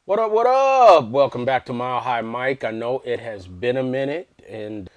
What up, what up? Welcome back to Mile High Mike. I know it has been a minute and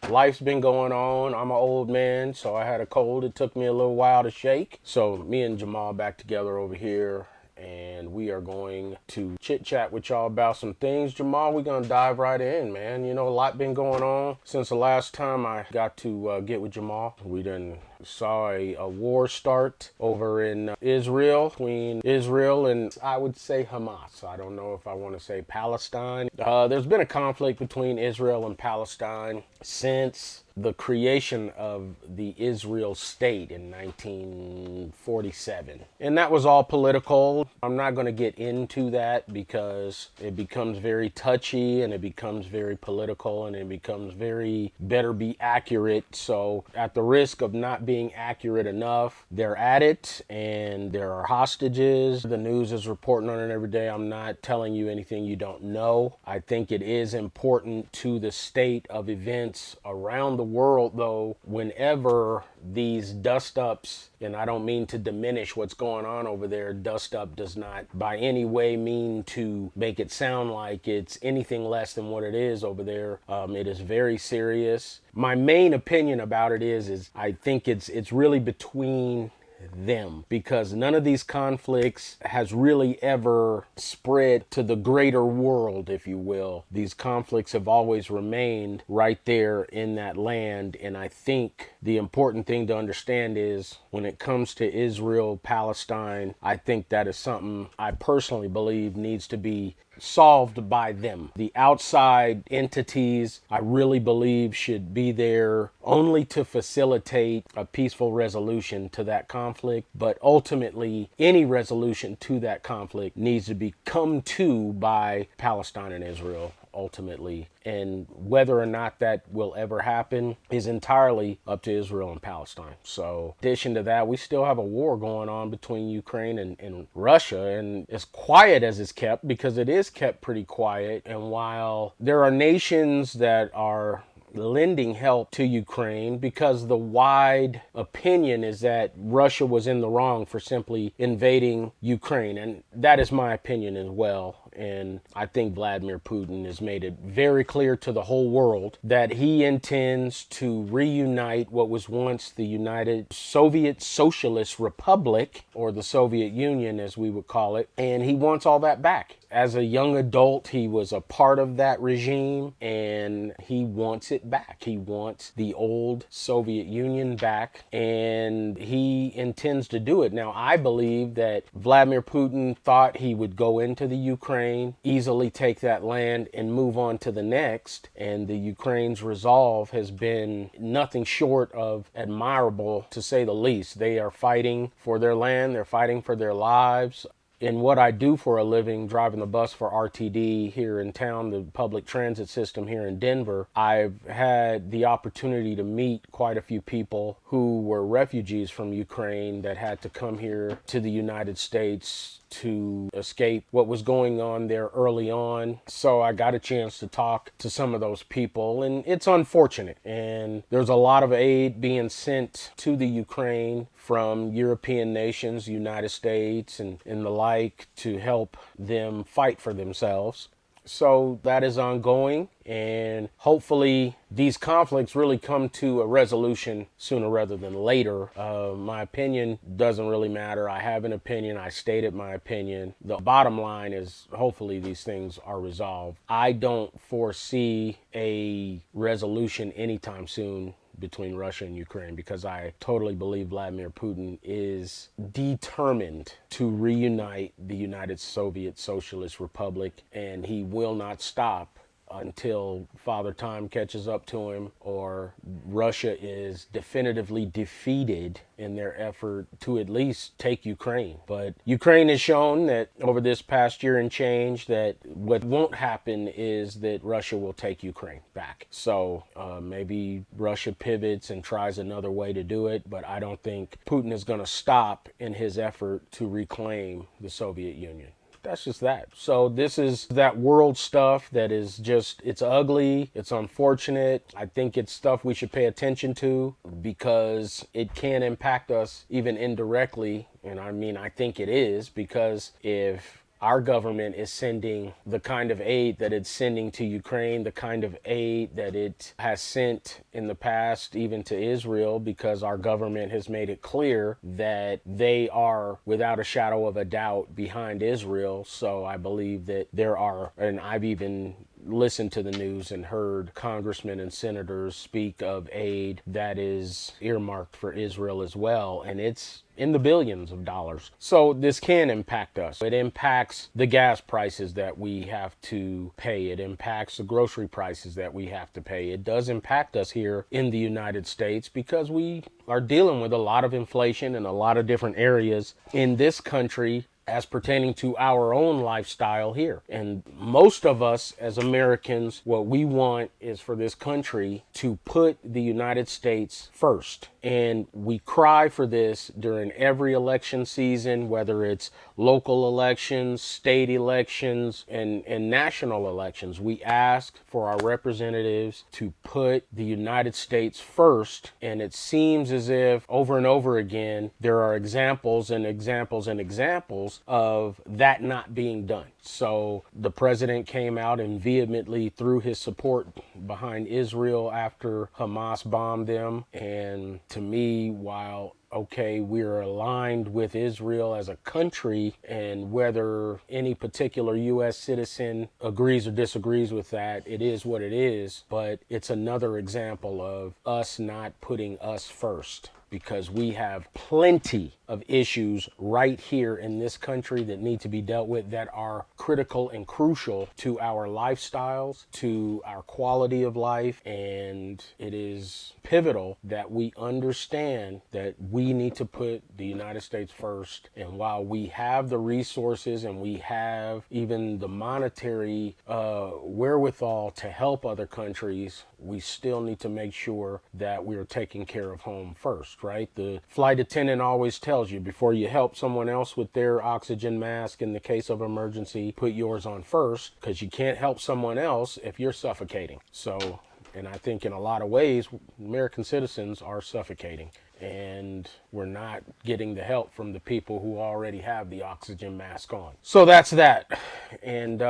life's been going on. I'm an old man, so I had a cold. It took me a little while to shake. So me and Jamal back together over here and we are going to chit chat with y'all about some things. Jamal, we're gonna dive right in, man. You know, a lot been going on since the last time I got to get with Jamal. We done saw a war start over in Israel, between Israel and I would say Hamas. I don't know if I want to say Palestine. There's been a conflict between Israel and Palestine since the creation of the Israel state in 1947. And that was all political. I'm not going to get into that because it becomes very touchy and it becomes very political and it becomes very better be accurate. So at the risk of not being accurate enough, they're at it and there are hostages. The news is reporting on it every day. I'm not telling you anything you don't know. I think it is important to the state of events around the world, though, whenever these dust ups, and I don't mean to diminish what's going on over there, dust up does not by any way mean to make it sound like it's anything less than what it is over there. It is very serious. My main opinion about it is I think it's really between them, because none of these conflicts has really ever spread to the greater world, if you will. These conflicts have always remained right there in that land, and I think the important thing to understand is when it comes to Israel, Palestine, I think that is something I personally believe needs to be solved by them. The outside entities, I really believe, should be there only to facilitate a peaceful resolution to that conflict. But ultimately, any resolution to that conflict needs to be come to by Palestine and Israel ultimately. And whether or not that will ever happen is entirely up to Israel and Palestine. So in addition to that, we still have a war going on between Ukraine and Russia, and as quiet as it's kept, because it is kept pretty quiet. And while there are nations that are lending help to Ukraine, because the wide opinion is that Russia was in the wrong for simply invading Ukraine. And that is my opinion as well. And I think Vladimir Putin has made it very clear to the whole world that he intends to reunite what was once the United Soviet Socialist Republic, or the Soviet Union as we would call it, and he wants all that back. As a young adult, he was a part of that regime and he wants it back. He wants the old Soviet Union back and he intends to do it. Now, I believe that Vladimir Putin thought he would go into the Ukraine, easily take that land and move on to the next. And the Ukraine's resolve has been nothing short of admirable, to say the least. They are fighting for their land. They're fighting for their lives. In what I do for a living, driving the bus for RTD here in town, the public transit system here in Denver, I've had the opportunity to meet quite a few people who were refugees from Ukraine that had to come here to the United States to escape what was going on there early on. So I got a chance to talk to some of those people, and it's unfortunate. And there's a lot of aid being sent to the Ukraine from European nations, United States, and the like, to help them fight for themselves. So that is ongoing, and hopefully these conflicts really come to a resolution sooner rather than later. My opinion doesn't really matter. I have an opinion. I stated my opinion. The bottom line is hopefully these things are resolved. I don't foresee a resolution anytime soon between Russia and Ukraine, because I totally believe Vladimir Putin is determined to reunite the United Soviet Socialist Republic, and he will not stop until Father Time catches up to him or Russia is definitively defeated in their effort to at least take Ukraine. But Ukraine has shown that over this past year and change that what won't happen is that Russia will take Ukraine back. So maybe Russia pivots and tries another way to do it, but I don't think Putin is going to stop in his effort to reclaim the Soviet Union. That's just that. So this is that world stuff that is just, it's ugly, it's unfortunate. I think it's stuff we should pay attention to because it can impact us even indirectly. And I mean, I think it is, because if our government is sending the kind of aid that it's sending to Ukraine, the kind of aid that it has sent in the past, even to Israel, because our government has made it clear that they are, without a shadow of a doubt, behind Israel. So I believe that there are, and I've even listened to the news and heard congressmen and senators speak of aid that is earmarked for Israel as well, and it's in the billions of dollars. So this can impact us. It impacts the gas prices that we have to pay. It impacts the grocery prices that we have to pay. It does impact us here in the United States because we are dealing with a lot of inflation in a lot of different areas in this country as pertaining to our own lifestyle here. And most of us as Americans, what we want is for this country to put the United States first. And we cry for this during every election season, whether it's local elections, state elections, and national elections. We ask for our representatives to put the United States first. And it seems as if over and over again, there are examples and examples and examples of that not being done. So the president came out and vehemently threw his support behind Israel after Hamas bombed them. And to me, while okay, we're aligned with Israel as a country, and whether any particular U.S. citizen agrees or disagrees with that, it is what it is. But it's another example of us not putting us first, because we have plenty of issues right here in this country that need to be dealt with, that are critical and crucial to our lifestyles, to our quality of life. And it is pivotal that we understand that we need to put the United States first. And while we have the resources and we have even the monetary wherewithal to help other countries, we still need to make sure that we're taking care of home first, right? The flight attendant always tells you, before you help someone else with their oxygen mask in the case of emergency, put yours on first, because you can't help someone else if you're suffocating. So, and I think in a lot of ways, American citizens are suffocating, and we're not getting the help from the people who already have the oxygen mask on. So that's that. And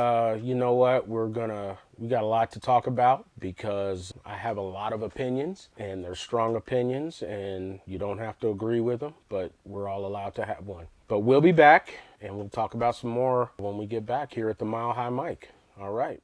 you know what? We got a lot to talk about, because I have a lot of opinions, and they're strong opinions, and you don't have to agree with them, but we're all allowed to have one. But we'll be back, and we'll talk about some more when we get back here at the Mile High Mic. All right.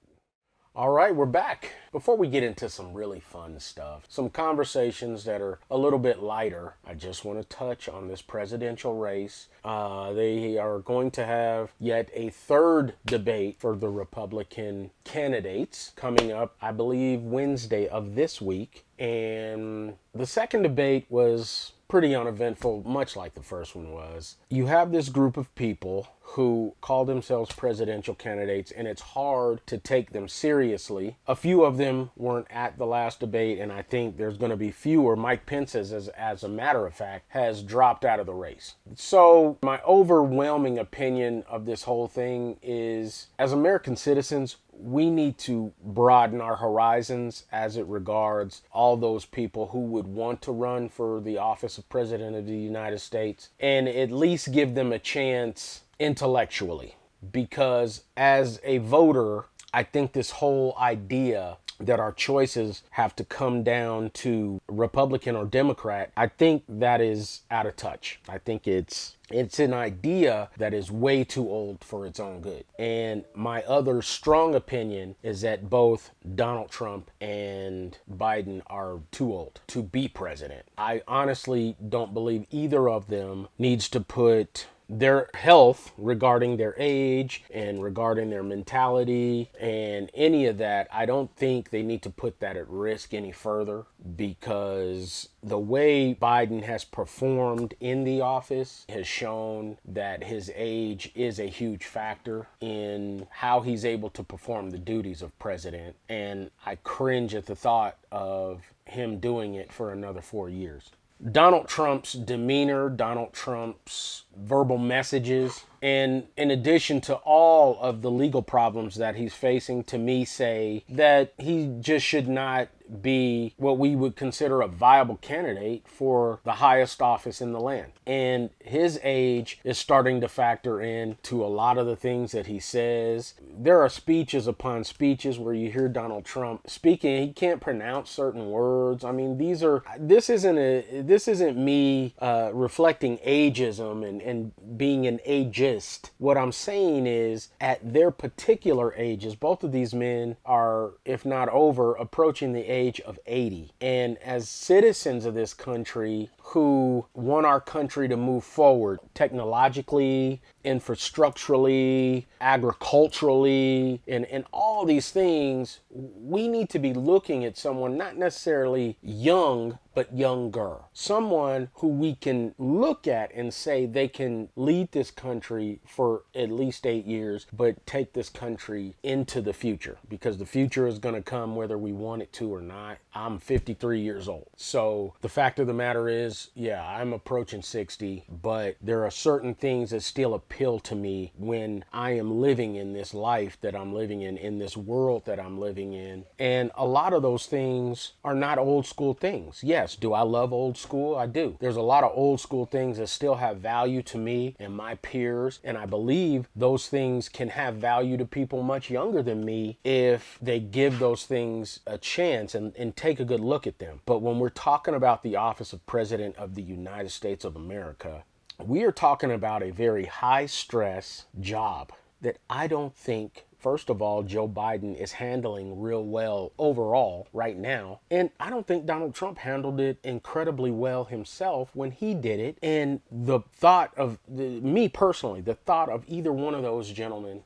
All right, we're back. Before we get into some really fun stuff, some conversations that are a little bit lighter, I just want to touch on this presidential race. They are going to have yet a third debate for the Republican candidates coming up, I believe, Wednesday of this week. And the second debate was pretty uneventful, much like the first one was. You have this group of people who call themselves presidential candidates, and it's hard to take them seriously. A few of them weren't at the last debate, and I think there's going to be fewer. Mike Pence, as a matter of fact, has dropped out of the race. So my overwhelming opinion of this whole thing is, as American citizens, we need to broaden our horizons as it regards all those people who would want to run for the office of President of the United States, and at least give them a chance intellectually. Because as a voter, I think this whole idea that our choices have to come down to Republican or Democrat, I think that is out of touch. I think it's an idea that is way too old for its own good. And my other strong opinion is that both Donald Trump and Biden are too old to be president. I honestly don't believe either of them needs to put their health, regarding their age and regarding their mentality and any of that, I don't think they need to put that at risk any further, because the way Biden has performed in the office has shown that his age is a huge factor in how he's able to perform the duties of president. And I cringe at the thought of him doing it for another 4 years. Donald Trump's demeanor, Donald Trump's verbal messages. And in addition to all of the legal problems that he's facing, to me say that he just should not be what we would consider a viable candidate for the highest office in the land. And his age is starting to factor in to a lot of the things that he says. There are speeches upon speeches where you hear Donald Trump speaking. He can't pronounce certain words. I mean, this isn't me reflecting ageism and being an ageist. What I'm saying is, at their particular ages, both of these men are, if not over, approaching the age of 80. And as citizens of this country who want our country to move forward technologically, infrastructurally, agriculturally, and all these things, we need to be looking at someone not necessarily young, but younger. Someone who we can look at and say they can lead this country for at least 8 years, but take this country into the future, because the future is going to come whether we want it to or not. I'm 53 years old. So the fact of the matter is, yeah, I'm approaching 60, but there are certain things that still appeal to me when I am living in this life that I'm living in this world that I'm living in. And a lot of those things are not old school things. Yes, do I love old school? I do. There's a lot of old school things that still have value to me and my peers, and I believe those things can have value to people much younger than me if they give those things a chance and take a good look at them. But when we're talking about the office of President of the United States of America, we are talking about a very high stress job that I don't think, first of all, Joe Biden is handling real well overall right now. And I don't think Donald Trump handled it incredibly well himself when he did it. And the thought of, me personally, the thought of either one of those gentlemen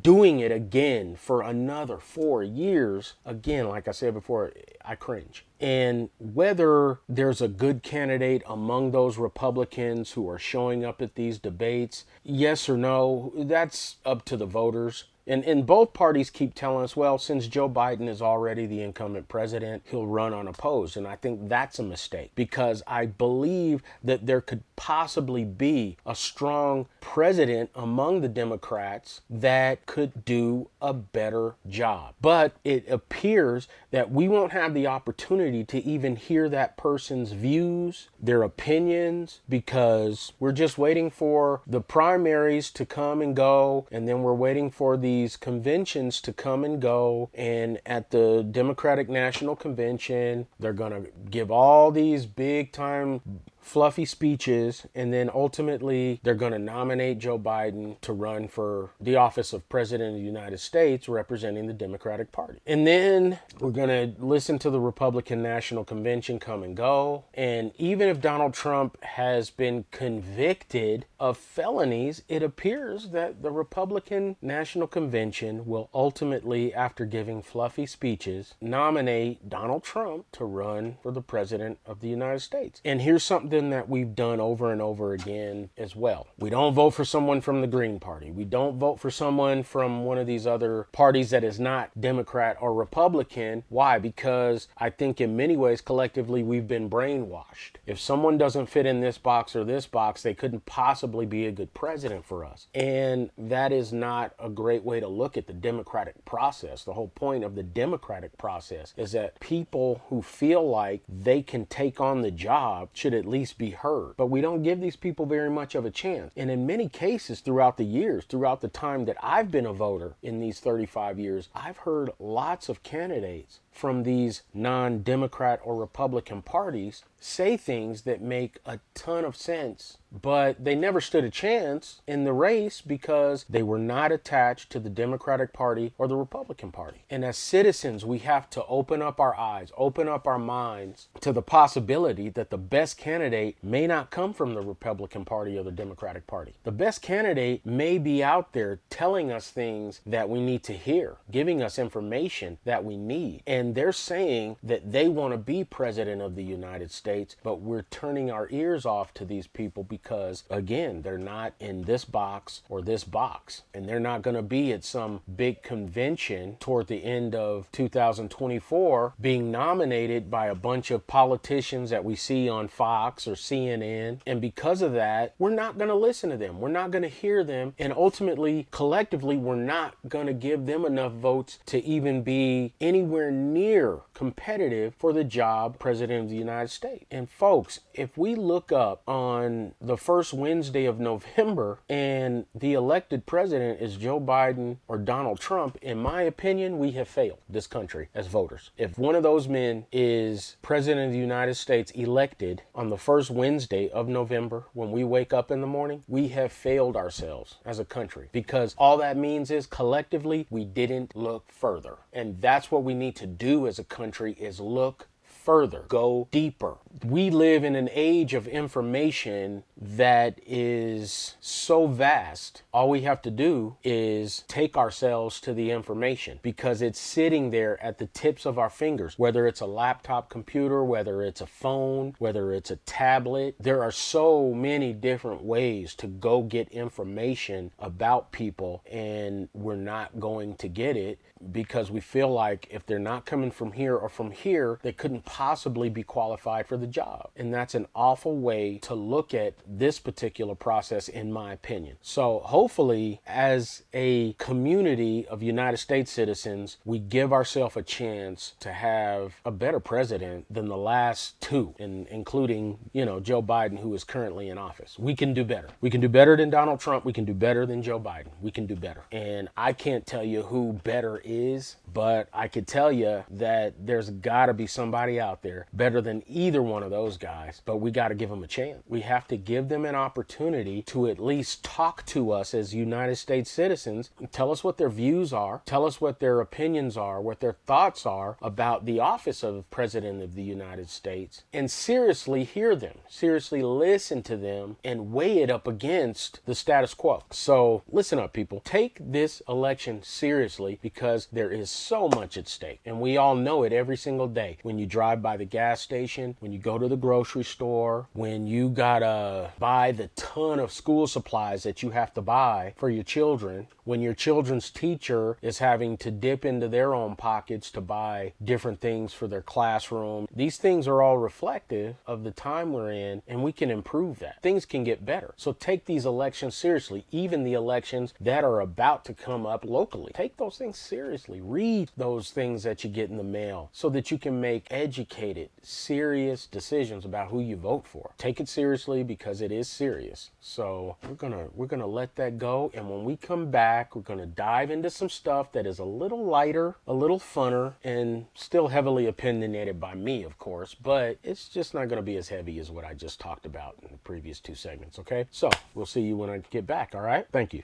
doing it again for another 4 years, again, like I said before, I cringe. And whether there's a good candidate among those Republicans who are showing up at these debates, yes or no, that's up to the voters. And both parties keep telling us, well, since Joe Biden is already the incumbent president, he'll run unopposed. And I think that's a mistake, because I believe that there could possibly be a strong president among the Democrats that could do a better job. But it appears that we won't have the opportunity to even hear that person's views, their opinions, because we're just waiting for the primaries to come and go, and then we're waiting for these conventions to come and go. And at the Democratic National Convention, they're going to give all these big time fluffy speeches, and then ultimately they're going to nominate Joe Biden to run for the office of President of the United States representing the Democratic Party. And then we're going to listen to the Republican National Convention come and go. And even if Donald Trump has been convicted of felonies, it appears that the Republican National Convention will ultimately, after giving fluffy speeches, nominate Donald Trump to run for the President of the United States. And here's something that we've done over and over again as well. We don't vote for someone from the Green Party. We don't vote for someone from one of these other parties that is not Democrat or Republican. Why? Because I think in many ways, collectively, we've been brainwashed. If someone doesn't fit in this box or this box, they couldn't possibly be a good president for us. And that is not a great way to look at the democratic process. The whole point of the democratic process is that people who feel like they can take on the job should at least be heard. But we don't give these people very much of a chance. And in many cases throughout the years, throughout the time that I've been a voter in these 35 years, I've heard lots of candidates from these non-Democrat or Republican parties say things that make a ton of sense, but they never stood a chance in the race because they were not attached to the Democratic Party or the Republican Party. And as citizens, we have to open up our eyes, open up our minds to the possibility that the best candidate may not come from the Republican Party or the Democratic Party. The best candidate may be out there telling us things that we need to hear, giving us information that we need. And and they're saying that they want to be president of the United States, but we're turning our ears off to these people because, again, they're not in this box or this box, and they're not going to be at some big convention toward the end of 2024 being nominated by a bunch of politicians that we see on Fox or CNN. And because of that, we're not going to listen to them. We're not going to hear them. And ultimately, collectively, we're not going to give them enough votes to even be anywhere near competitive for the job president of the United States. And folks, if we look up on the first Wednesday of November and the elected president is Joe Biden or Donald Trump, in my opinion, we have failed this country as voters. If one of those men is president of the United States elected on the first Wednesday of November, when we wake up in the morning, we have failed ourselves as a country, because all that means is collectively we didn't look further. And that's what we need to do as a country, is look further, go deeper. We live in an age of information that is so vast. All we have to do is take ourselves to the information, because it's sitting there at the tips of our fingers, whether it's a laptop computer, whether it's a phone, whether it's a tablet. There are so many different ways to go get information about people, and we're not going to get it because we feel like if they're not coming from here or from here, they couldn't possibly be qualified for the job. And that's an awful way to look at this particular process, in my opinion. So hopefully, as a community of United States citizens, we give ourselves a chance to have a better president than the last two, including, Joe Biden, who is currently in office. We can do better. We can do better than Donald Trump. We can do better than Joe Biden. We can do better. And I can't tell you who better is, but I could tell you that there's got to be somebody out there better than either one of those guys, but we got to give them a chance. We have to give them an opportunity to at least talk to us as United States citizens, and tell us what their views are, tell us what their opinions are, what their thoughts are about the office of President of the United States, and seriously hear them, seriously listen to them, and weigh it up against the status quo. So listen up, people. Take this election seriously, because there is so much at stake, and we all know it every single day. When you drive by the gas station, when you go to the grocery store, when you gotta buy the ton of school supplies that you have to buy for your children, when your children's teacher is having to dip into their own pockets to buy different things for their classroom. These things are all reflective of the time we're in, and we can improve that. Things can get better. So take these elections seriously, even the elections that are about to come up locally. Take those things seriously. Read those things that you get in the mail so that you can make educated, serious decisions about who you vote for. Take it seriously, because it is serious. So we're gonna let that go, and when we come back, we're gonna dive into some stuff that is a little lighter, a little funner, and still heavily opinionated by me, of course, but it's just not gonna be as heavy as what I just talked about in the previous two segments, okay? So we'll see you when I get back, all right? Thank you.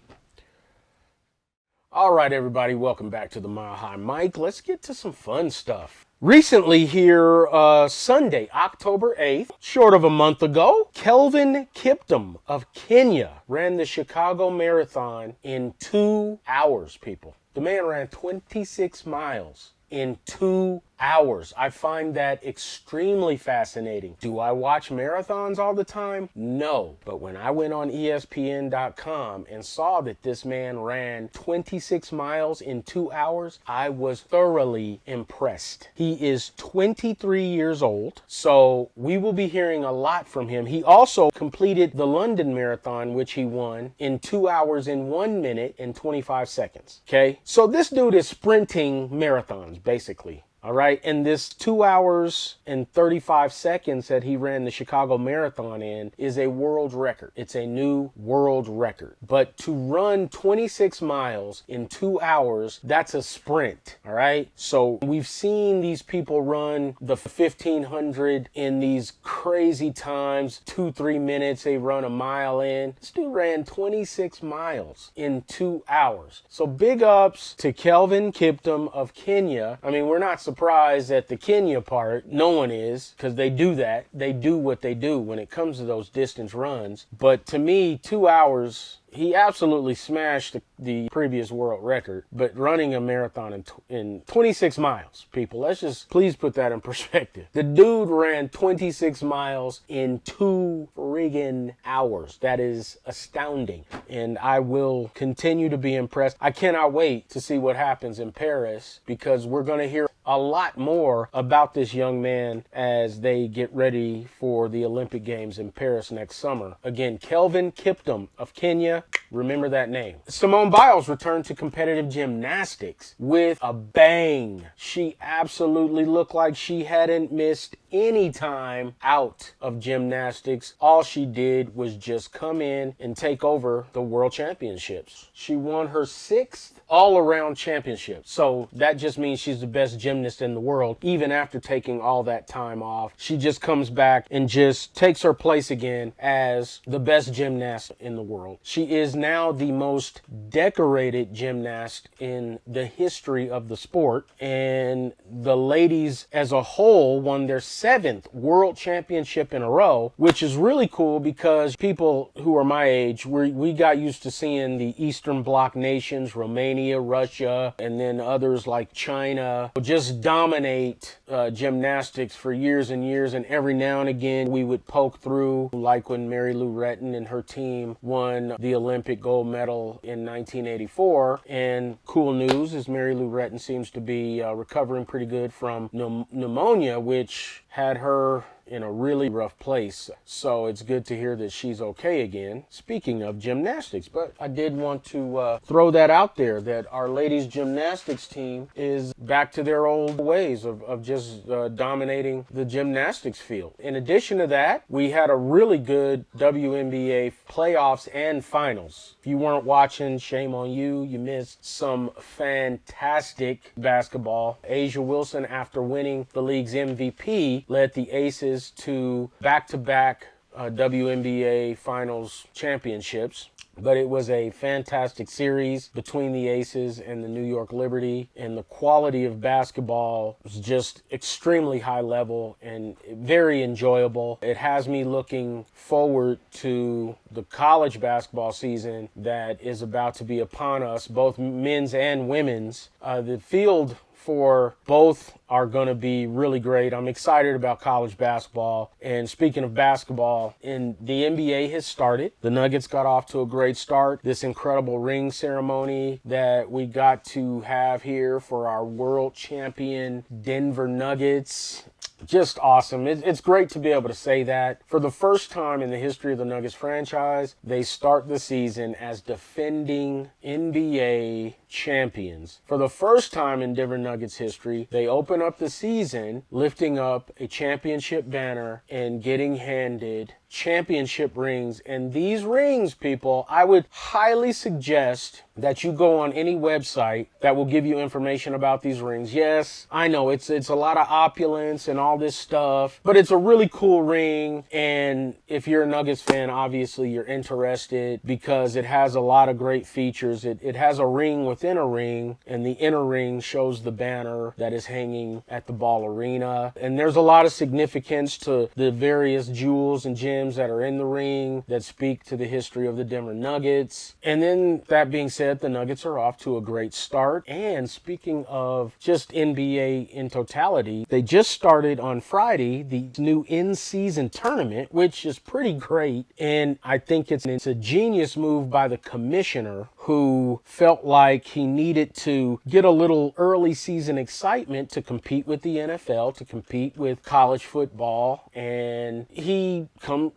All right, everybody, welcome back to the Mile High Mike. Let's get to some fun stuff. Recently here, Sunday, October 8th, short of a month ago, Kelvin Kiptum of Kenya ran the Chicago Marathon in 2 hours, people. The man ran 26 miles in 2 hours. I find that extremely fascinating. Do I watch marathons all the time? No. But when I went on ESPN.com and saw that this man ran 26 miles in 2 hours, I was thoroughly impressed. He is 23 years old, so we will be hearing a lot from him. He also completed the London Marathon, which he won in 2 hours and 1 minute and 25 seconds. Okay? So this dude is sprinting marathons, basically. All right. And this 2 hours and 35 seconds that he ran the Chicago Marathon in is a world record. It's a new world record. But to run 26 miles in 2 hours, that's a sprint. All right. So we've seen these people run the 1500 in these crazy times, 2-3 minutes. They run a mile in. This dude ran 26 miles in 2 hours. So big ups to Kelvin Kiptum of Kenya. I mean, we're not surprised at the Kenya part. No one is, because they do that. They do what they do when it comes to those distance runs. But to me, 2 hours, he absolutely smashed the previous world record, but running a marathon in 26 miles, people. Let's just please put that in perspective. The dude ran 26 miles in 2 friggin' hours. That is astounding. And I will continue to be impressed. I cannot wait to see what happens in Paris, because we're going to hear a lot more about this young man as they get ready for the Olympic Games in Paris next summer. Again, Kelvin Kiptum of Kenya. Remember that name. Simone Biles returned to competitive gymnastics with a bang. She absolutely looked like she hadn't missed any time out of gymnastics. All she did was just come in and take over the world championships. She won her 6th all-around championship. So that just means she's the best gymnast in the world. Even after taking all that time off, she just comes back and just takes her place again as the best gymnast in the world. She is now the most decorated gymnast in the history of the sport. And the ladies as a whole won their 7th world championship in a row, which is really cool because people who are my age, we got used to seeing the Eastern Bloc nations, Romania, Russia, and then others like China, just dominate gymnastics for years and years. And every now and again, we would poke through, like when Mary Lou Retton and her team won the Olympic gold medal in 1984. And cool news is Mary Lou Retton seems to be recovering pretty good from pneumonia, which had her in a really rough place. So it's good to hear that she's okay again. Speaking of gymnastics, but I did want to throw that out there, that our ladies gymnastics team is back to their old ways of just dominating the gymnastics field. In addition to that, we had a really good WNBA playoffs and finals. If you weren't watching, shame on you. You missed some fantastic basketball. A'ja Wilson, after winning the league's MVP, led the Aces to back-to-back WNBA Finals championships. But it was a fantastic series between the Aces and the New York Liberty, and the quality of basketball was just extremely high level and very enjoyable. It has me looking forward to the college basketball season that is about to be upon us, both men's and women's. The field for both are going to be really great. I'm excited about college basketball. And speaking of basketball, the NBA has started. The Nuggets got off to a great start. This incredible ring ceremony that we got to have here for our world champion Denver Nuggets. Just awesome. It's great to be able to say that. For the first time in the history of the Nuggets franchise, they start the season as defending NBA champions. For the first time in Denver Nuggets history, they open up the season lifting up a championship banner and getting handed championship rings. And these rings, people, I would highly suggest that you go on any website that will give you information about these rings. Yes, I know it's a lot of opulence and all this stuff, but it's a really cool ring. And if you're a Nuggets fan, obviously you're interested because it has a lot of great features. It has a ring within a ring, and the inner ring shows the banner that is hanging at the Ball Arena. And there's a lot of significance to the various jewels and gems that are in the ring that speak to the history of the Denver Nuggets. And then that being said, the Nuggets are off to a great start. And speaking of just NBA in totality, they just started on Friday the new in-season tournament, which is pretty great. And I think it's a genius move by the commissioner, who felt like he needed to get a little early season excitement to compete with the NFL, to compete with college football. And he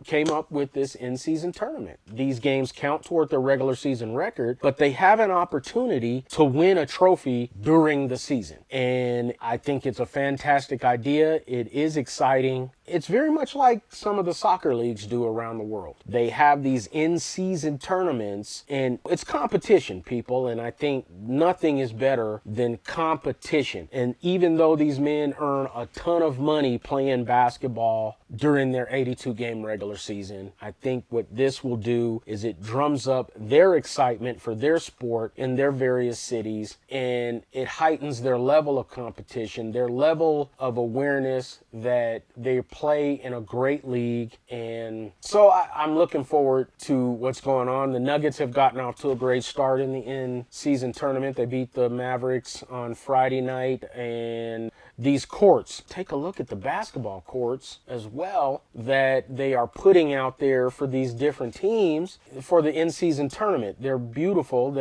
came up with this in-season tournament. These games count toward their regular season record, but they have an opportunity to win a trophy during the season. And I think it's a fantastic idea. It is exciting. it's very much like some of the soccer leagues do around the world. They have these in-season tournaments, and it's competition, people, and I think nothing is better than competition. And even though these men earn a ton of money playing basketball during their 82-game regular season, I think what this will do is it drums up their excitement for their sport in their various cities, and it heightens their level of competition, their level of awareness that they play in a great league. And so I'm looking forward to what's going on. The Nuggets have gotten off to a great start in the in-season tournament. They beat the Mavericks on Friday night, and these courts, take a look at the basketball courts as well that they are putting out there for these different teams for the in-season tournament. They're beautiful.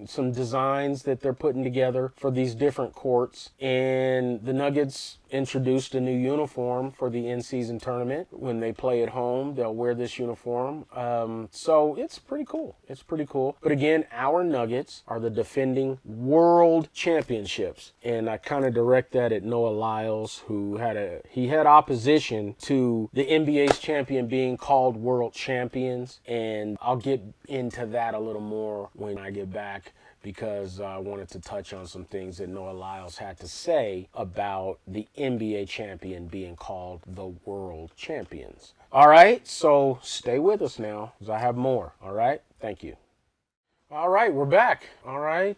Some designs that they're putting together for these different courts, and the Nuggets introduced a new uniform for the in-season tournament. When they play at home, they'll wear this uniform. So it's pretty cool. It's pretty cool. But again, our Nuggets are the defending world championships. And I kind of direct that at Noah Lyles, who had opposition to the NBA's champion being called world champions. And I'll get into that a little more when I get back, because I wanted to touch on some things that Noah Lyles had to say about the NBA champion being called the world champions. All right, so stay with us now, because I have more. All right, thank you. All right, we're back. All right,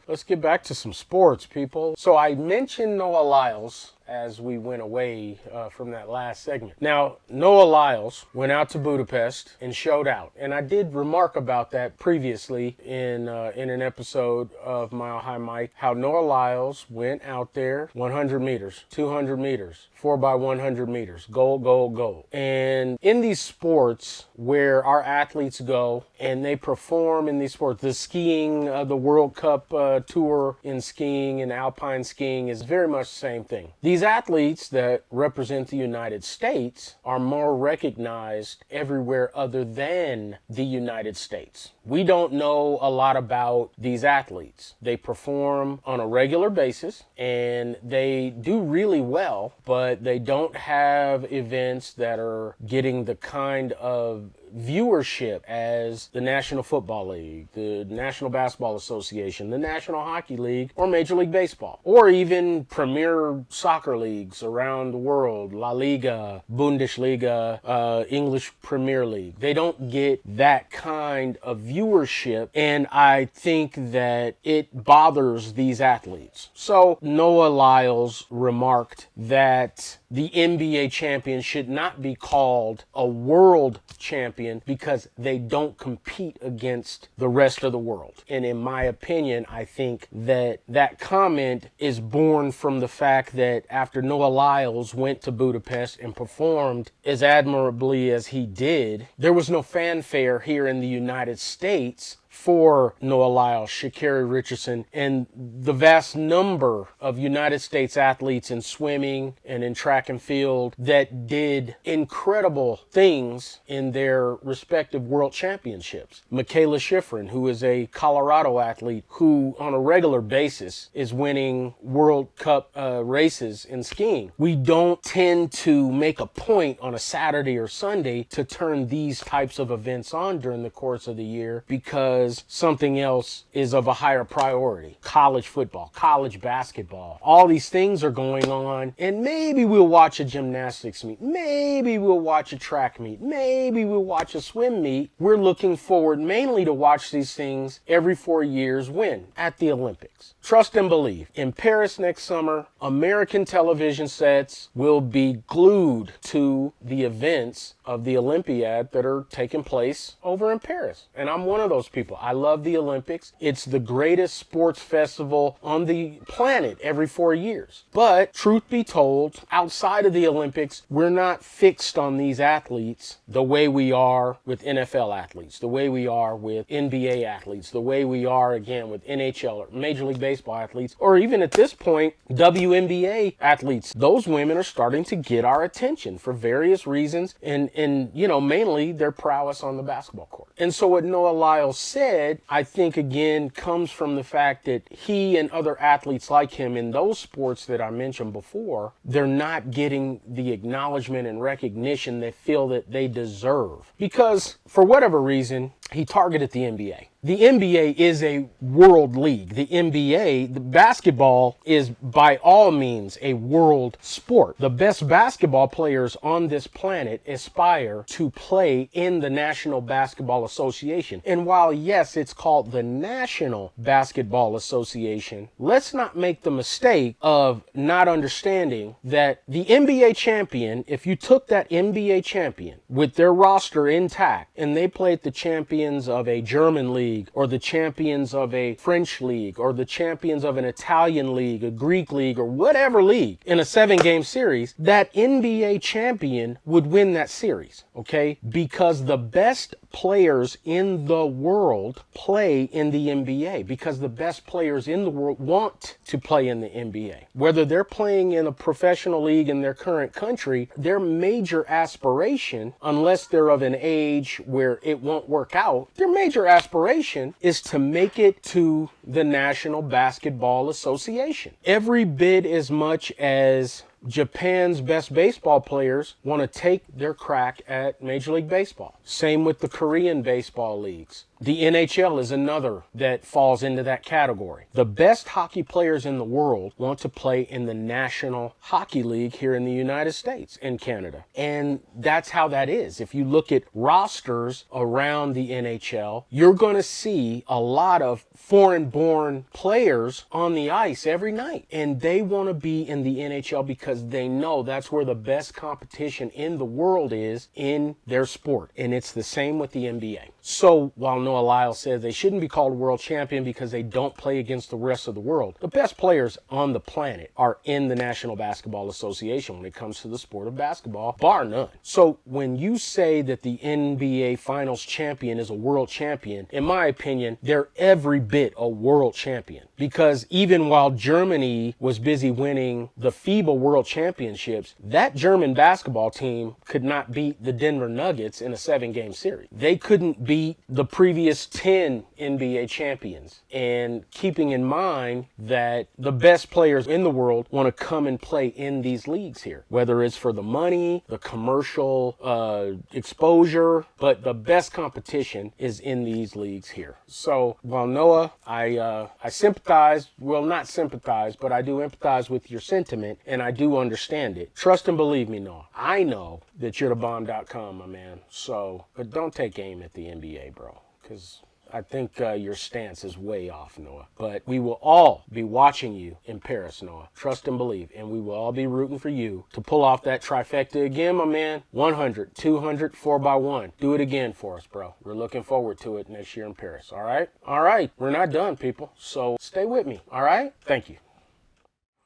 let's get back to some sports, people. So I mentioned Noah Lyles as we went away from that last segment. Now, Noah Lyles went out to Budapest and showed out. And I did remark about that previously in an episode of Mile High Mike, how Noah Lyles went out there 100 meters, 200 meters, 4x100 meters, goal, goal, goal. And in these sports where our athletes go and they perform in these sports, the skiing, the World Cup tour in skiing and alpine skiing is very much the same thing. These athletes that represent the United States are more recognized everywhere other than the United States. We don't know a lot about these athletes. They perform on a regular basis and they do really well, but they don't have events that are getting the kind of viewership as the National Football League, the National Basketball Association, the National Hockey League, or Major League Baseball, or even premier soccer leagues around the world, La Liga, Bundesliga, English Premier League. They don't get that kind of viewership, and I think that it bothers these athletes. So Noah Lyles remarked that the NBA champion should not be called a world champion because they don't compete against the rest of the world. And in my opinion, I think that that comment is born from the fact that after Noah Lyles went to Budapest and performed as admirably as he did, there was no fanfare here in the United States for Noah Lyles, Sha'Carri Richardson, and the vast number of United States athletes in swimming and in track and field that did incredible things in their respective world championships. Mikaela Shiffrin, who is a Colorado athlete who on a regular basis is winning World Cup races in skiing. We don't tend to make a point on a Saturday or Sunday to turn these types of events on during the course of the year because something else is of a higher priority. College football, college basketball, all these things are going on, and maybe we'll watch a gymnastics meet, maybe we'll watch a track meet, maybe we'll watch a swim meet. We're looking forward mainly to watch these things every 4 years when? At the Olympics. Trust and believe. In Paris next summer, American television sets will be glued to the events of the Olympiad that are taking place over in Paris. And I'm one of those people. I love the Olympics. It's the greatest sports festival on the planet every 4 years. But truth be told, outside of the Olympics, we're not fixed on these athletes the way we are with NFL athletes, the way we are with NBA athletes, the way we are, again, with NHL or Major League Baseball athletes, or even at this point, WNBA athletes. Those women are starting to get our attention for various reasons, and you know, mainly their prowess on the basketball court. And so what Noah Lyles said said, I think, again, comes from the fact that he and other athletes like him in those sports that I mentioned before, they're not getting the acknowledgement and recognition they feel that they deserve. Because for whatever reason, he targeted the NBA. The NBA is a world league. The NBA, the basketball, is by all means a world sport. The best basketball players on this planet aspire to play in the National Basketball Association. And while, yes, it's called the National Basketball Association, let's not make the mistake of not understanding that the NBA champion, if you took that NBA champion with their roster intact and they played the champions of a German league, or the champions of a French league, or the champions of an Italian league, a Greek league, or whatever league in a 7-game series, that NBA champion would win that series, okay? Because the best players in the world play in the NBA, because the best players in the world want to play in the NBA. Whether they're playing in a professional league in their current country, their major aspiration, unless they're of an age where it won't work out, their major aspiration is to make it to the National Basketball Association. Every bit as much as Japan's best baseball players want to take their crack at Major League Baseball. Same with the Korean baseball leagues. The NHL is another that falls into that category. The best hockey players in the world want to play in the National Hockey League here in the United States and Canada. And that's how that is. If you look at rosters around the NHL, you're going to see a lot of foreign-born players on the ice every night. And they want to be in the NHL because they know that's where the best competition in the world is in their sport. And it's the same with the NBA. So while Noah Lyles says they shouldn't be called world champion because they don't play against the rest of the world, the best players on the planet are in the National Basketball Association when it comes to the sport of basketball, bar none. So when you say that the NBA Finals champion is a world champion, in my opinion, they're every bit a world champion. Because even while Germany was busy winning the FIBA World Championships, that German basketball team could not beat the Denver Nuggets in a 7-game series. They couldn't beat the previous 10 NBA champions. And keeping in mind that the best players in the world want to come and play in these leagues here, whether it's for the money, the commercial exposure, but the best competition is in these leagues here. So while Noah, I sympathize, well, not sympathize, but I do empathize with your sentiment, and I do understand it. Trust and believe me, Noah. I know that you're the bomb.com, my man. So, but don't take aim at the NBA, bro, because I think your stance is way off, Noah. But we will all be watching you in Paris, Noah. Trust and believe. And we will all be rooting for you to pull off that trifecta again, my man. 100, 200, 4x1. Do it again for us, bro. We're looking forward to it next year in Paris, all right? All right. We're not done, people. So stay with me, all right? Thank you.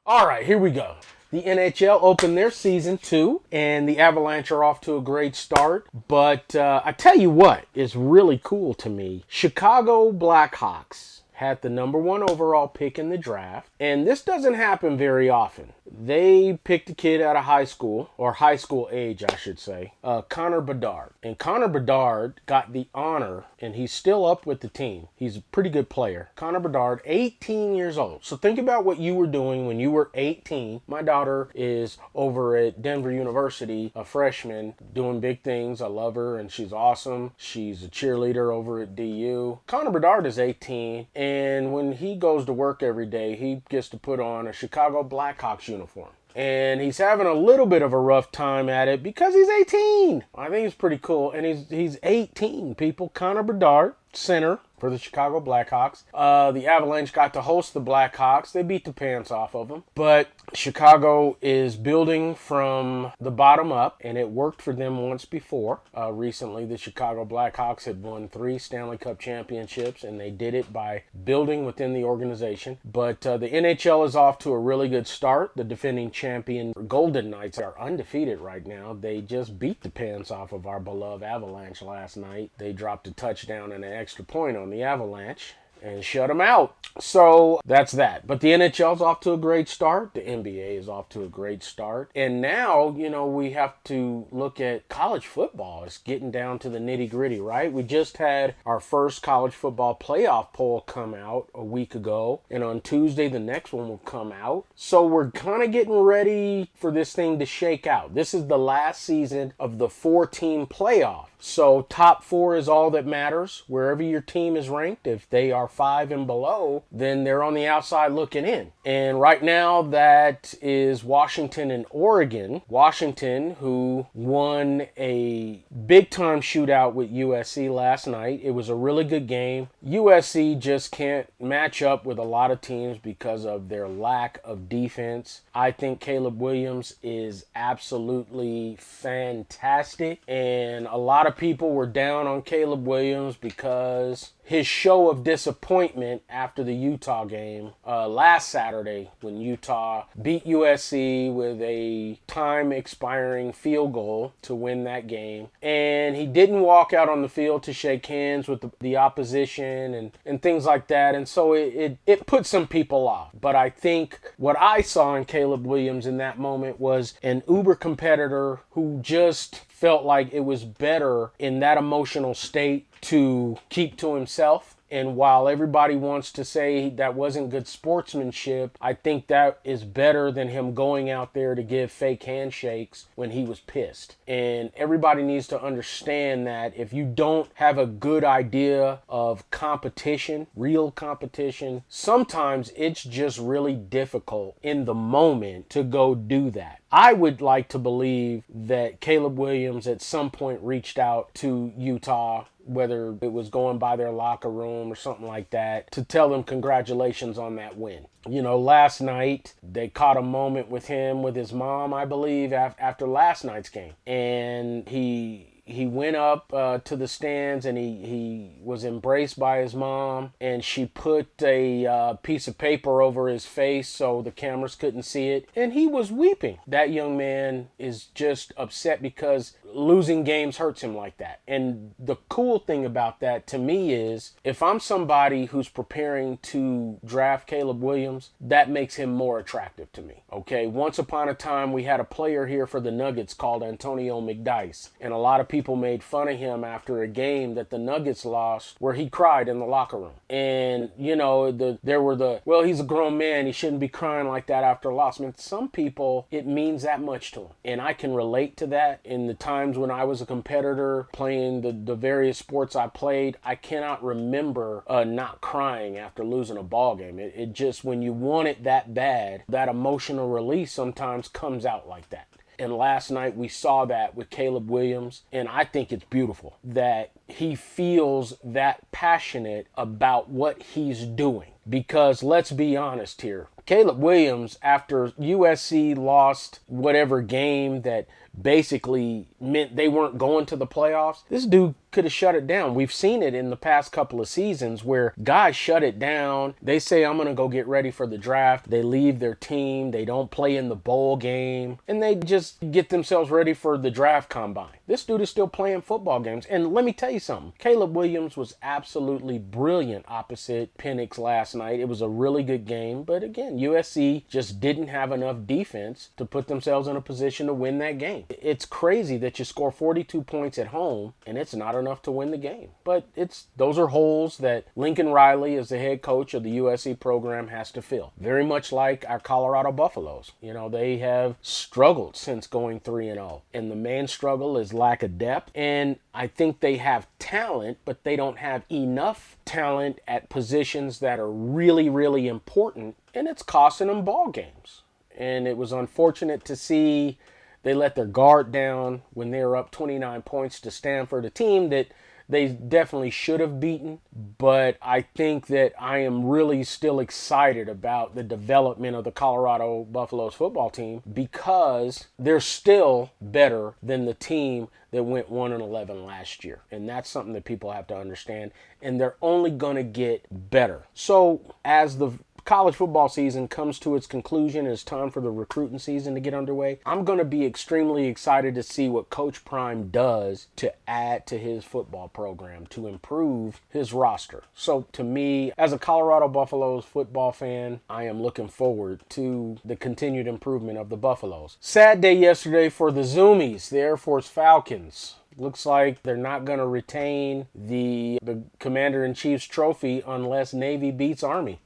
All right, here we go. The NHL opened their season 2, and the Avalanche are off to a great start. But I tell you what is really cool to me. Chicago Blackhawks had the number 1 overall pick in the draft, and this doesn't happen very often. They picked a kid out of high school, or high school age, I should say, Connor Bedard. And Connor Bedard got the honor, and he's still up with the team. He's a pretty good player. Connor Bedard, 18 years old. So think about what you were doing when you were 18. My daughter is over at Denver University, a freshman, doing big things. I love her, and she's awesome. She's a cheerleader over at DU. Connor Bedard is 18, and when he goes to work every day, he gets to put on a Chicago Blackhawks uniform. And he's having a little bit of a rough time at it because he's 18. I think it's pretty cool. And he's 18, people. Connor Bedard, center for the Chicago Blackhawks. The Avalanche got to host the Blackhawks. They beat the pants off of them. But Chicago is building from the bottom up, and it worked for them once before. Recently, the Chicago Blackhawks had won 3 Stanley Cup championships, and they did it by building within the organization. But the NHL is off to a really good start. The defending champion Golden Knights are undefeated right now. They just beat the pants off of our beloved Avalanche last night. They dropped a touchdown and an extra point on the Avalanche, and shut them out. So that's that. But the NHL's off to a great start. The NBA is off to a great start. And now, we have to look at college football. It's getting down to the nitty gritty, right? We just had our first college football playoff poll come out a week ago. And on Tuesday, the next one will come out. So we're kind of getting ready for this thing to shake out. This is the last season of the 4-team playoff. So top 4 is all that matters. Wherever your team is ranked, if they are 5 and below, then they're on the outside looking in. And right now that is Washington and Oregon. Washington, who won a big time shootout with USC last night. It was a really good game. USC just can't match up with a lot of teams because of their lack of defense. I think Caleb Williams is absolutely fantastic, and a lot of people were down on Caleb Williams because his show of disappointment after the Utah game last Saturday when Utah beat USC with a time expiring field goal to win that game. And he didn't walk out on the field to shake hands with the opposition and things like that. And so it put some people off. But I think what I saw in Caleb Williams in that moment was an uber competitor who just felt like it was better in that emotional state to keep to himself. And while everybody wants to say that wasn't good sportsmanship, I think that is better than him going out there to give fake handshakes when he was pissed. And everybody needs to understand that if you don't have a good idea of competition, real competition, sometimes it's just really difficult in the moment to go do that. I would like to believe that Caleb Williams at some point reached out to Utah, whether it was going by their locker room or something like that, to tell them congratulations on that win. Last night they caught a moment with him with his mom, I believe, after last night's game. And he went up to the stands and he was embraced by his mom, and she put a piece of paper over his face so the cameras couldn't see it, and he was weeping. That young man is just upset because losing games hurts him like that. And the cool thing about that to me is if I'm somebody who's preparing to draft Caleb Williams, that makes him more attractive to me. Okay, once upon a time we had a player here for the Nuggets called Antonio McDyess, and a lot of people made fun of him after a game that the Nuggets lost where he cried in the locker room. And well, he's a grown man, he shouldn't be crying like that after a loss. I mean, some people, it means that much to them, and I can relate to that. In the times when I was a competitor playing the various sports I played, I cannot remember not crying after losing a ball game. It just, when you want it that bad, that emotional release sometimes comes out like that. And last night we saw that with Caleb Williams, and I think it's beautiful that he feels that passionate about what he's doing. Because let's be honest here, Caleb Williams, after USC lost whatever game that basically meant they weren't going to the playoffs, this dude could have shut it down. We've seen it in the past couple of seasons where guys shut it down. They say, I'm going to go get ready for the draft. They leave their team. They don't play in the bowl game. And they just get themselves ready for the draft combine. This dude is still playing football games. And let me tell you something. Caleb Williams was absolutely brilliant opposite Penix last night. It was a really good game. But again, USC just didn't have enough defense to put themselves in a position to win that game. It's crazy that you score 42 points at home and it's not enough to win the game. But those are holes that Lincoln Riley, as the head coach of the USC program, has to fill. Very much like our Colorado Buffaloes. They have struggled since going 3-0. And the main struggle is lack of depth. And I think they have talent, but they don't have enough talent at positions that are really, really important. And it's costing them ball games. And it was unfortunate to see they let their guard down when they were up 29 points to Stanford, a team that they definitely should have beaten. But I think that I am really still excited about the development of the Colorado Buffaloes football team because they're still better than the team that went 1-11 last year. And that's something that people have to understand. And they're only going to get better. So as the college football season comes to its conclusion, it's time for the recruiting season to get underway. I'm going to be extremely excited to see what Coach Prime does to add to his football program, to improve his roster. So to me, as a Colorado Buffaloes football fan, I am looking forward to the continued improvement of the Buffaloes. Sad day yesterday for the Zoomies, the Air Force Falcons. Looks like they're not going to retain the Commander-in-Chief's trophy unless Navy beats Army.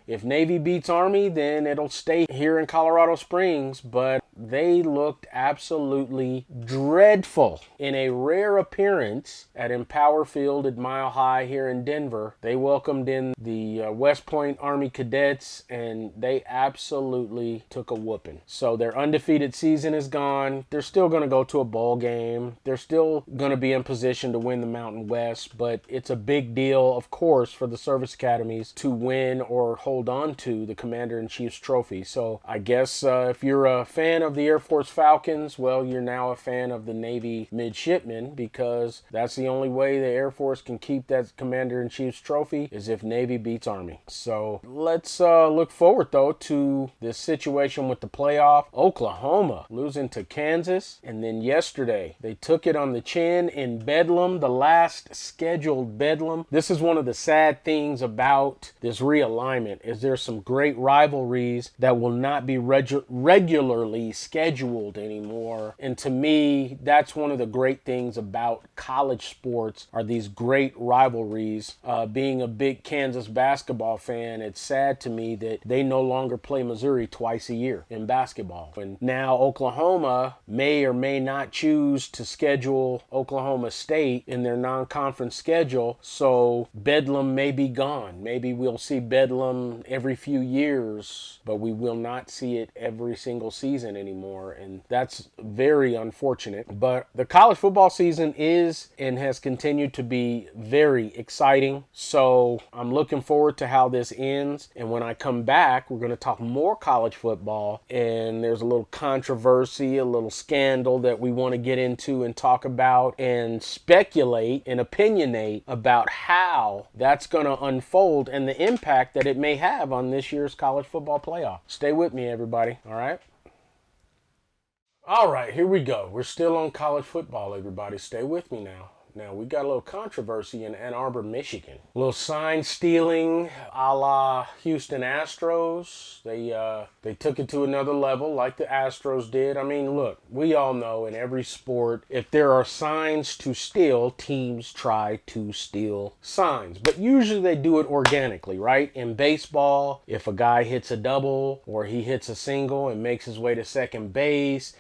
If Navy beats Army, then it'll stay here in Colorado Springs, but they looked absolutely dreadful. In a rare appearance at Empower Field at Mile High here in Denver, they welcomed in the West Point Army Cadets, and they absolutely took a whooping. So their undefeated season is gone. They're still going to go to a bowl game. They're still going to be in position to win the Mountain West, but it's a big deal, of course, for the service academies to win or hold on to the Commander-in-Chief's trophy. So I guess if you're a fan of the Air Force Falcons, well, you're now a fan of the Navy midshipmen, because that's the only way the Air Force can keep that Commander-in-Chief's trophy is if Navy beats Army. So let's look forward, though, to this situation with the playoff. Oklahoma losing to Kansas, and then yesterday they took it on the chin in Bedlam, the last scheduled Bedlam. This is one of the sad things about this realignment, is there's some great rivalries that will not be regularly scheduled anymore. And to me, that's one of the great things about college sports, are these great rivalries. Being a big Kansas basketball fan, it's sad to me that they no longer play Missouri twice a year in basketball. And now Oklahoma may or may not choose to schedule Oklahoma State in their non-conference schedule, so Bedlam may be gone. Maybe we'll see Bedlam every few years, but we will not see it every single season anymore, and that's very unfortunate. But the college football season is and has continued to be very exciting, so I'm looking forward to how this ends. And when I come back, we're going to talk more college football, and there's a little controversy, a little scandal that we want to get into and talk about and speculate and opinionate about how that's going to unfold and the impact that it may have on this year's college football playoff. Stay with me, everybody. All right? All right, here we go. We're still on college football, everybody. Stay with me now. Now, we got a little controversy in Ann Arbor, Michigan. A little sign stealing a la Houston Astros. They took it to another level like the Astros did. I mean, look, we all know in every sport, if there are signs to steal, teams try to steal signs. But usually they do it organically, right? In baseball, if a guy hits a double or he hits a single and makes his way to second base,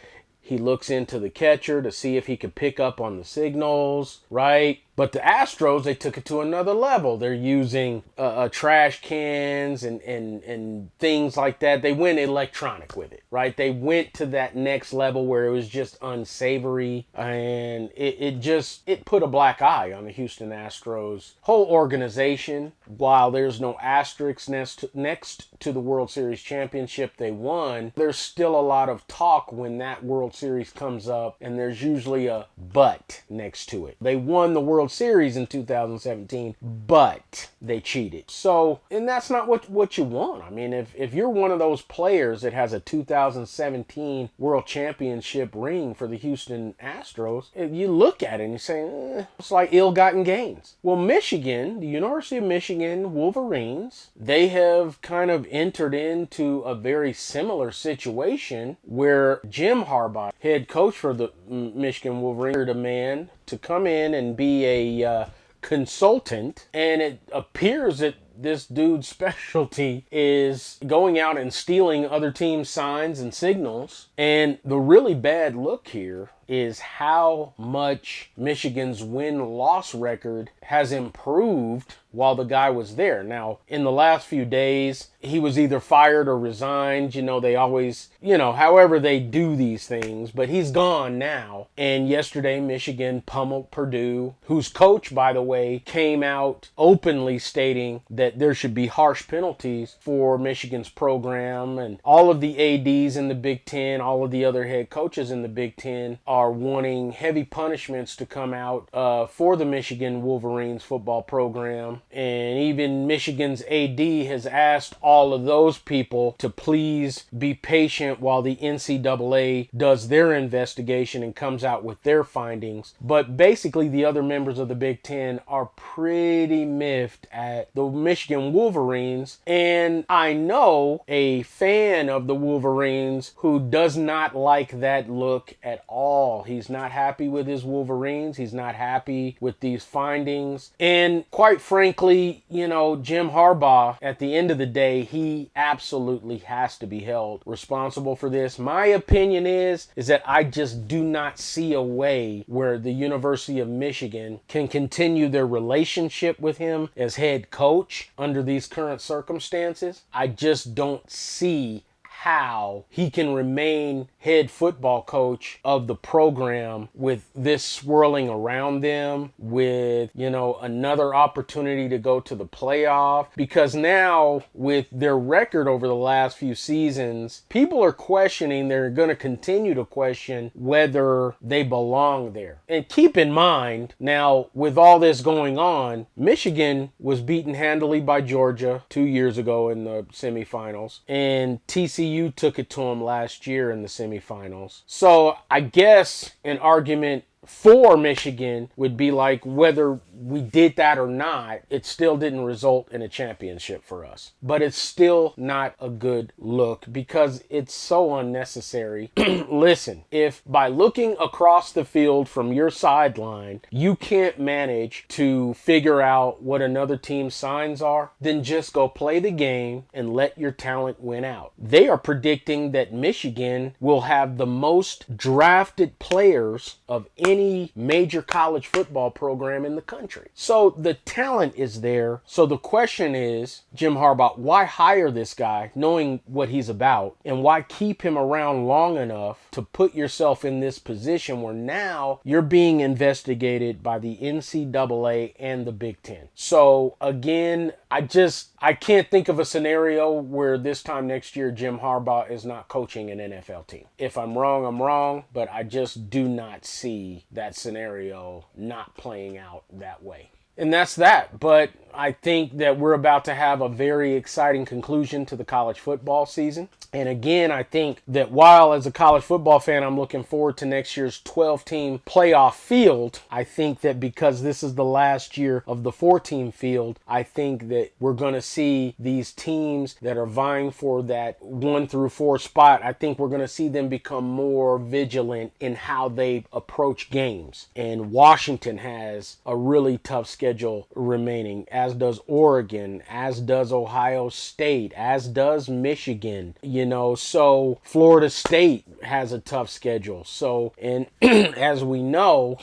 he looks into the catcher to see if he could pick up on the signals, right? But the Astros, they took it to another level. They're using trash cans and things like that. They went electronic with it, right? They went to that next level where it was just unsavory, and it put a black eye on the Houston Astros whole organization. While there's no asterisk next to the World Series championship they won, there's still a lot of talk when that World Series comes up, and there's usually a but next to it. They won the World Series in 2017, but they cheated. So, and that's not what you want. I mean, if you're one of those players that has a 2017 World Championship ring for the Houston Astros, you look at it and you say, it's like ill-gotten gains. Well, Michigan, the University of Michigan Wolverines, they have kind of entered into a very similar situation where Jim Harbaugh, head coach for the Michigan Wolverines, hired a man to come in and be a consultant, and it appears that this dude's specialty is going out and stealing other teams' signs and signals. And the really bad look here is how much Michigan's win-loss record has improved while the guy was there. Now, in the last few days, he was either fired or resigned. You know, they always, however they do these things, but he's gone now. And yesterday, Michigan pummeled Purdue, whose coach, by the way, came out openly stating that there should be harsh penalties for Michigan's program. And all of the ADs in the Big Ten, all of the other head coaches in the Big Ten are wanting heavy punishments to come out for the Michigan Wolverines football program. And even Michigan's AD has asked all of those people to please be patient while the NCAA does their investigation and comes out with their findings. But basically, the other members of the Big Ten are pretty miffed at the Michigan Wolverines. And I know a fan of the Wolverines who does not like that look at all. He's not happy with his Wolverines. He's not happy with these findings. And quite frankly, Jim Harbaugh, at the end of the day, he absolutely has to be held responsible for this. My opinion is that I just do not see a way where the University of Michigan can continue their relationship with him as head coach under these current circumstances. I just don't see how he can remain head football coach of the program with this swirling around them, with, another opportunity to go to the playoff. Because now, with their record over the last few seasons, people are questioning, they're going to continue to question whether they belong there. And keep in mind, now, with all this going on, Michigan was beaten handily by Georgia 2 years ago in the semifinals, and TCU took it to them last year in the semifinals. So I guess an argument for Michigan would be like, whether we did that or not, it still didn't result in a championship for us. But it's still not a good look because it's so unnecessary. Listen, if by looking across the field from your sideline, you can't manage to figure out what another team's signs are, then just go play the game and let your talent win out. They are predicting that Michigan will have the most drafted players of any major college football program in the country. So the talent is there. So the question is, Jim Harbaugh, why hire this guy knowing what he's about? And why keep him around long enough to put yourself in this position where now you're being investigated by the NCAA and the Big Ten? So again, I can't think of a scenario where this time next year Jim Harbaugh is not coaching an NFL team. If I'm wrong, I'm wrong, but I just do not see that scenario not playing out that way. And that's that. But I think that we're about to have a very exciting conclusion to the college football season. And again, I think that while as a college football fan, I'm looking forward to next year's 12-team playoff field, I think that because this is the last year of the 4-team field, I think that we're going to see these teams that are vying for that 1 through 4 spot. I think we're going to see them become more vigilant in how they approach games. And Washington has a really tough schedule remaining, as does Oregon, as does Ohio State, as does Michigan. So Florida State has a tough schedule. So, and as we know,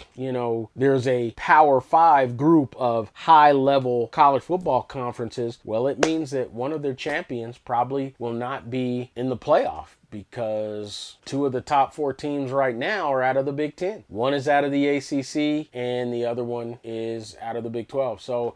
there's a Power 5 group of high-level college football conferences. Well, it means that one of their champions probably will not be in the playoff, because 2 of the top 4 teams right now are out of the Big Ten. One is out of the ACC and the other one is out of the Big 12. So,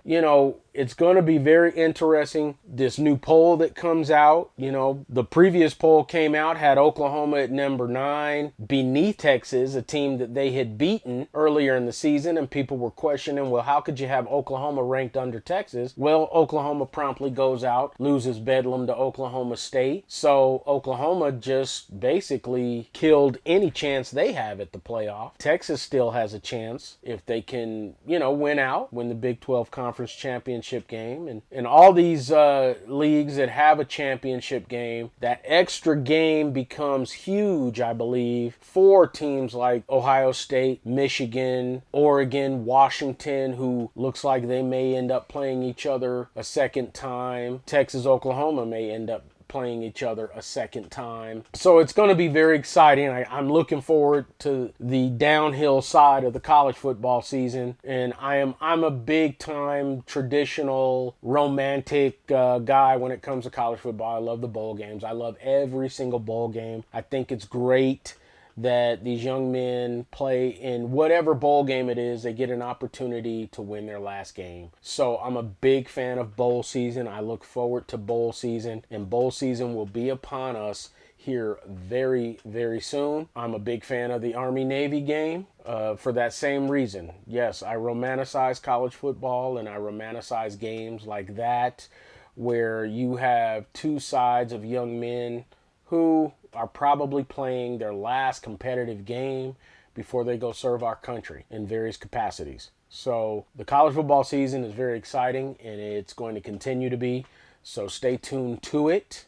it's going to be very interesting. This new poll that comes out, the previous poll came out, had Oklahoma at number 9, beneath Texas, a team that they had beaten earlier in the season, and people were questioning, well, how could you have Oklahoma ranked under Texas? Well, Oklahoma promptly goes out, loses Bedlam to Oklahoma State. So Oklahoma just basically killed any chance they have at the playoff. Texas still has a chance if they can, win out, win the Big 12 Conference Championship game. And all these leagues that have a championship game, that extra game becomes huge, I believe, for teams like Ohio State, Michigan, Oregon, Washington, who looks like they may end up playing each other a second time. Texas, Oklahoma may end up playing each other a second time. So it's going to be very exciting. I'm looking forward to the downhill side of the college football season. And I'm a big time traditional romantic guy when it comes to college football. I love the bowl games. I love every single bowl game. I think it's great that these young men play in whatever bowl game it is, they get an opportunity to win their last game. So I'm a big fan of bowl season. I look forward to bowl season, and bowl season will be upon us here very, very soon. I'm a big fan of the Army-Navy game for that same reason. Yes, I romanticize college football and I romanticize games like that where you have two sides of young men who are probably playing their last competitive game before they go serve our country in various capacities. So the college football season is very exciting and it's going to continue to be. So stay tuned to it.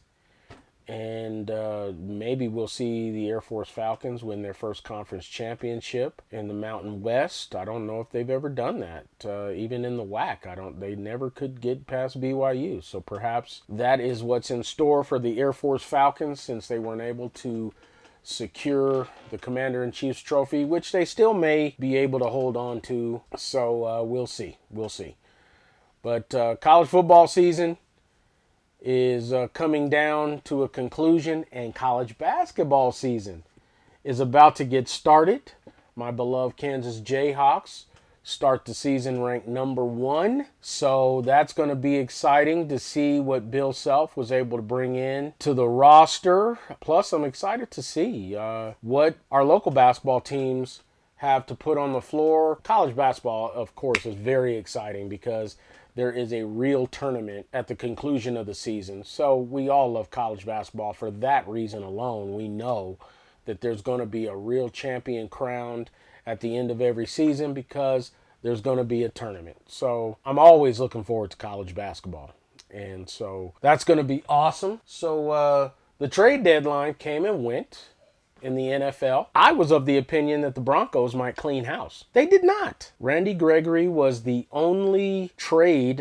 And maybe we'll see the Air Force Falcons win their first conference championship in the Mountain West. I don't know if they've ever done that, even in the WAC. They never could get past BYU. So perhaps that is what's in store for the Air Force Falcons since they weren't able to secure the Commander-in-Chief's trophy, which they still may be able to hold on to. So we'll see. We'll see. But college football season is coming down to a conclusion, and college basketball season is about to get started. My beloved Kansas Jayhawks start the season ranked number 1. So that's going to be exciting to see what Bill Self was able to bring in to the roster. Plus, I'm excited to see what our local basketball teams have to put on the floor. College basketball, of course, is very exciting because there is a real tournament at the conclusion of the season. So we all love college basketball for that reason alone. We know that there's going to be a real champion crowned at the end of every season because there's going to be a tournament. So I'm always looking forward to college basketball. And so that's going to be awesome. So the trade deadline came and went in the NFL. I was of the opinion that the Broncos might clean house. They did not. Randy Gregory was the only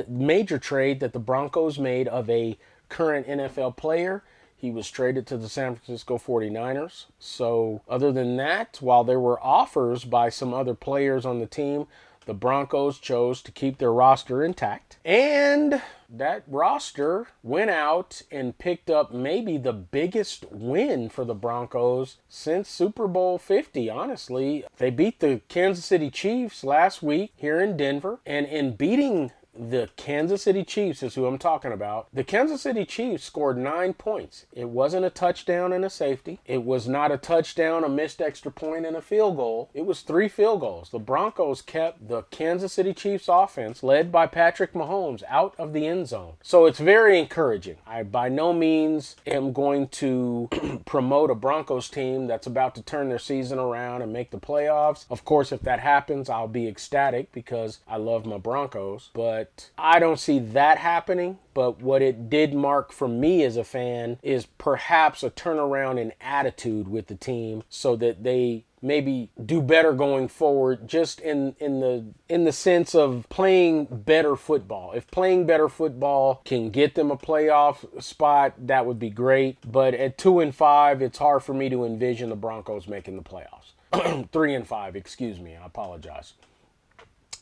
major trade that the Broncos made of a current NFL player. He was traded to the San Francisco 49ers. So other than that, while there were offers by some other players on the team, the Broncos chose to keep their roster intact. And that roster went out and picked up maybe the biggest win for the Broncos since Super Bowl 50, honestly. They beat the Kansas City Chiefs last week here in Denver. And in beating the Kansas City Chiefs is who I'm talking about. The Kansas City Chiefs scored 9 points. It wasn't a touchdown and a safety. It was not a touchdown, a missed extra point, and a field goal. It was 3 field goals. The Broncos kept the Kansas City Chiefs offense, led by Patrick Mahomes, out of the end zone. So it's very encouraging. I by no means am going to promote a Broncos team that's about to turn their season around and make the playoffs. Of course, if that happens, I'll be ecstatic because I love my Broncos. But I don't see that happening. But what it did mark for me as a fan is perhaps a turnaround in attitude with the team so that they maybe do better going forward, just in the sense of playing better football. If playing better football can get them a playoff spot, that would be great. But at 2-5, it's hard for me to envision the Broncos making the playoffs. 3-5, excuse me, I apologize.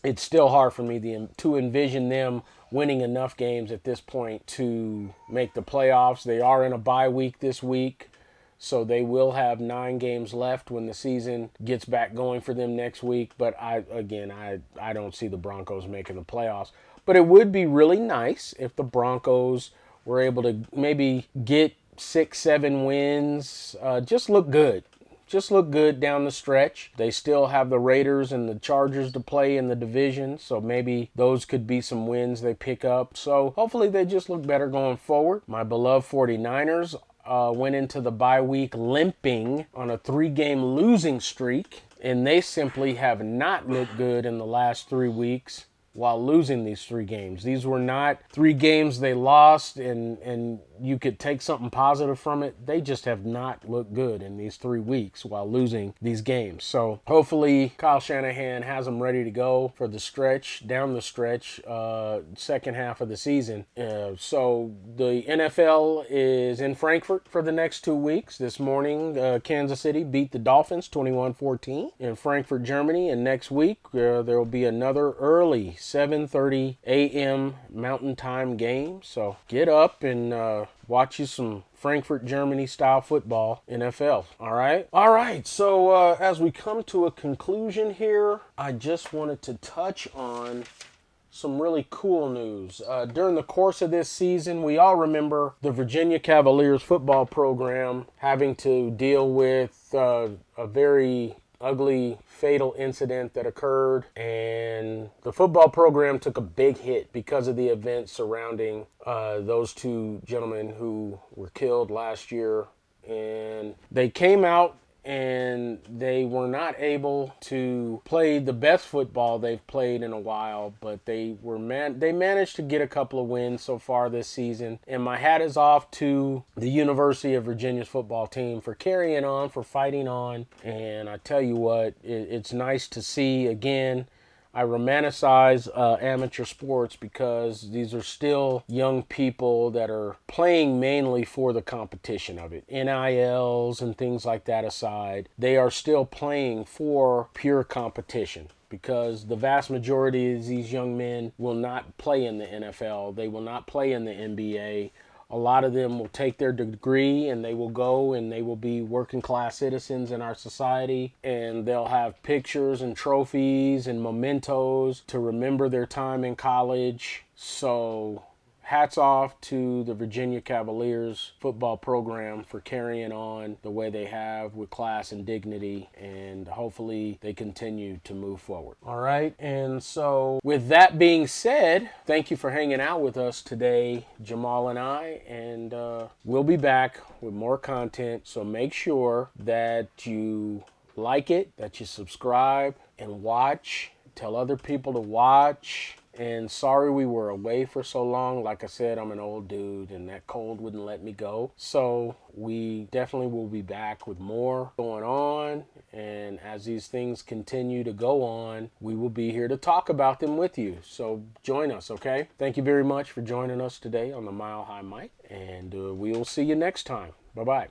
It's still hard for me to envision them winning enough games at this point to make the playoffs. They are in a bye week this week, so they will have 9 games left when the season gets back going for them next week. But I don't see the Broncos making the playoffs. But it would be really nice if the Broncos were able to maybe get 6-7 wins, just look good. Just look good down the stretch. They still have the Raiders and the Chargers to play in the division, so maybe those could be some wins they pick up. So hopefully they just look better going forward. My beloved 49ers went into the bye week limping on a 3-game losing streak, and they simply have not looked good in the last 3 weeks while losing these 3 games. These were not 3 games they lost and you could take something positive from it. They just have not looked good in these 3 weeks while losing these games. So hopefully Kyle Shanahan has them ready to go for the stretch, down the stretch, second half of the season. So the NFL is in Frankfurt for the next 2 weeks. This morning, Kansas City beat the Dolphins 21-14 in Frankfurt, Germany. And next week, there will be another early 7:30 a.m. Mountain Time game. So get up and watch you some Frankfurt, Germany style football, NFL. All right. So as we come to a conclusion here, I just wanted to touch on some really cool news. During the course of this season, we all remember the Virginia Cavaliers football program having to deal with a very ugly, fatal incident that occurred, and the football program took a big hit because of the events surrounding those two gentlemen who were killed last year. And they came out and they were not able to play the best football they've played in a while, but they managed to get a couple of wins so far this season. And my hat is off to the University of Virginia's football team for carrying on, for fighting on. And I tell you what, it's nice to see again. I romanticize amateur sports because these are still young people that are playing mainly for the competition of it. NILs and things like that aside, they are still playing for pure competition, because the vast majority of these young men will not play in the NFL. They will not play in the NBA. A lot of them will take their degree and they will go and they will be working class citizens in our society, and they'll have pictures and trophies and mementos to remember their time in college. So hats off to the Virginia Cavaliers football program for carrying on the way they have with class and dignity, and hopefully they continue to move forward. All right, and so with that being said, thank you for hanging out with us today, Jamal and I, and we'll be back with more content. So make sure that you like it, that you subscribe and watch. Tell other people to watch. And sorry we were away for so long. Like I said, I'm an old dude and that cold wouldn't let me go. So we definitely will be back with more going on. And as these things continue to go on, we will be here to talk about them with you. So join us, okay? Thank you very much for joining us today on the Mile High Mic. And we will see you next time. Bye-bye.